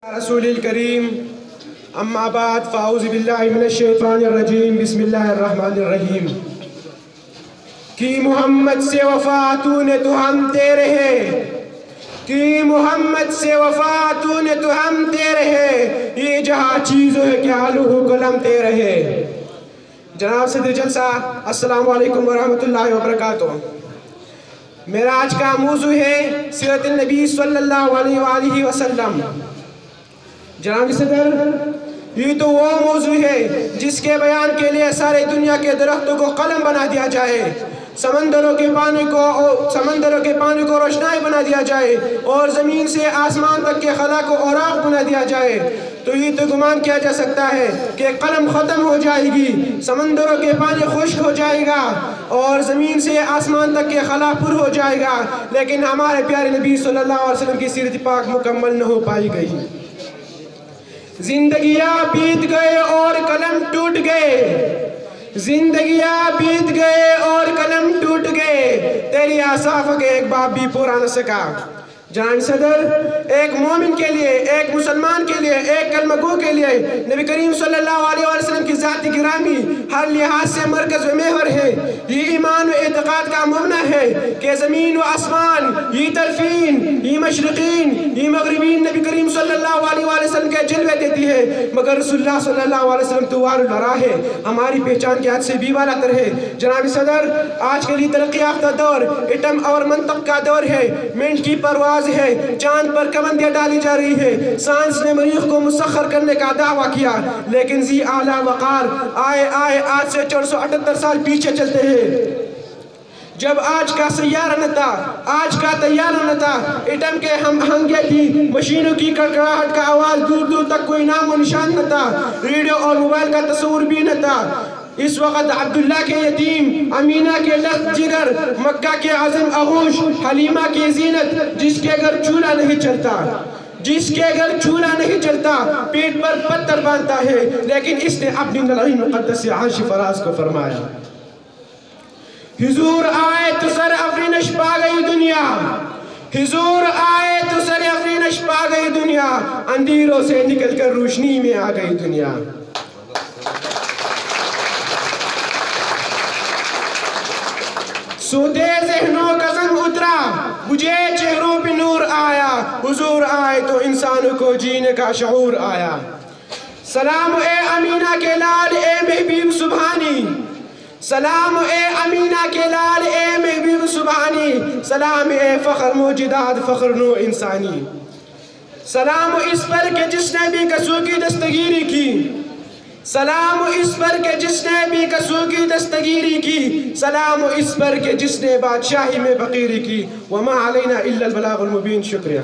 رسول الکریم اما بعد فاعوذ باللہ من الشیطان الرجیم بسم اللہ الرحمن الرحیم کی محمد سے وفا تو نے تو ہم تیرے ہیں کی محمد سے وفا تو نے تو ہم تیرے ہیں یہ جہاں چیز ہے کہ آلوہ قلم تیرے ہیں۔ جناب صدر جلسہ السلام علیکم ورحمۃ اللہ وبرکاتہ۔ میرا آج کا موضوع ہے سیرت النبی صلی اللہ علیہ وآلہ وسلم۔ جناب صدر یہ تو وہ موضوع ہے جس کے بیان کے لیے سارے دنیا کے درختوں کو قلم بنا دیا جائے، سمندروں کے پانی کو روشنائی بنا دیا جائے اور زمین سے آسمان تک کے خلا کو اوراق بنا دیا جائے، تو یہ تو گمان کیا جا سکتا ہے کہ قلم ختم ہو جائے گی، سمندروں کے پانی خشک ہو جائے گا اور زمین سے آسمان تک کے خلا پر ہو جائے گا، لیکن ہمارے پیارے نبی صلی اللہ علیہ وسلم کی سیرت پاک مکمل نہ ہو پائی گئی۔ زندگیاں بیت گئے اور قلم ٹوٹ گئے، زندگیاں بیت گئے اور قلم ٹوٹ گئے، تیری آصاف کے ایک باب بھی پورا نہ سکا۔ جناب صدر ایک مومن کے لیے، ایک مسلمان کے لیے، ایک کلمہ گو کے لیے نبی کریم صلی اللہ علیہ وسلم کی ذات گرامی ہر لحاظ سے مرکز و محور ہے۔ یہ ایمان و اعتقاد کا مبنی ہے کہ زمین و آسمان، یہ طرفین، یہ مشرقین، یہ مغربین نبی کریم صلی اللہ علیہ وسلم کے جلوے دیتی ہے، مگر رسول اللہ صلی اللہ علیہ وسلم تو وار البرا ہے، ہماری پہچان کے حد سے بھی والا تر ہے۔ جناب صدر آج کے لیے ترقی یافتہ دور ایٹم اور منطق کا دور ہے، منٹ کی پرواز ہے، چاند پر کمندیاں ڈالی جا رہی ہے، سائنس نے مریخ کو مسخر کرنے کا دعویٰ کیا، لیکن ذی اعلیٰ وقار آئے آج سے 478 سال پیچھے چلتے ہیں۔ جب آج کا سیارہ نہ تھا، آج کا طیارہ نہ تھا، ایٹم کے ہنگے تھی، مشینوں کی کڑکڑاہٹ کا آواز دور دور تک کوئی نام و نشان نہ تھا، ریڈیو اور موبائل کا تصور بھی نہ تھا۔ اس وقت عبداللہ کے یتیم، امینہ کے لخت جگر، مکہ کے عظم آغوش، حلیمہ کی زینت، جس کے گھر چولہا نہیں چلتا، جس کے گھر چولہا نہیں چلتا، پیٹ پر پتھر باندھتا ہے، لیکن اس نے اپنی نلعین مقدس سے عرش فراز کو فرمایا۔ حضور آئے تو سر افرینش پا گئی دنیا، حضور آئے تو سر افرینش پا گئی دنیا، اندھیروں سے نکل کر روشنی میں آ گئی دنیا۔ سودے ذہنوں کا زنگ اترا، بجھے چہروں پہ نور آیا، حضور آئے تو انسانوں کو جینے کا شعور آیا۔ سلام اے امینہ کے لال اے محبوب سبحانی، سلام اے امینہ کے لال اے محبوب سبحانی، سلام اے فخر موجودات فخر نو انسانی۔ سلام اس پر کہ جس نے بھی کسو کی دستگیری کی، سلام اس پر کہ جس نے بھی کسو کی دستگیری کی، سلام اس پر کہ جس نے بادشاہی میں فقیری کی، وما علینا الا البلاغ المبین۔ شکریہ۔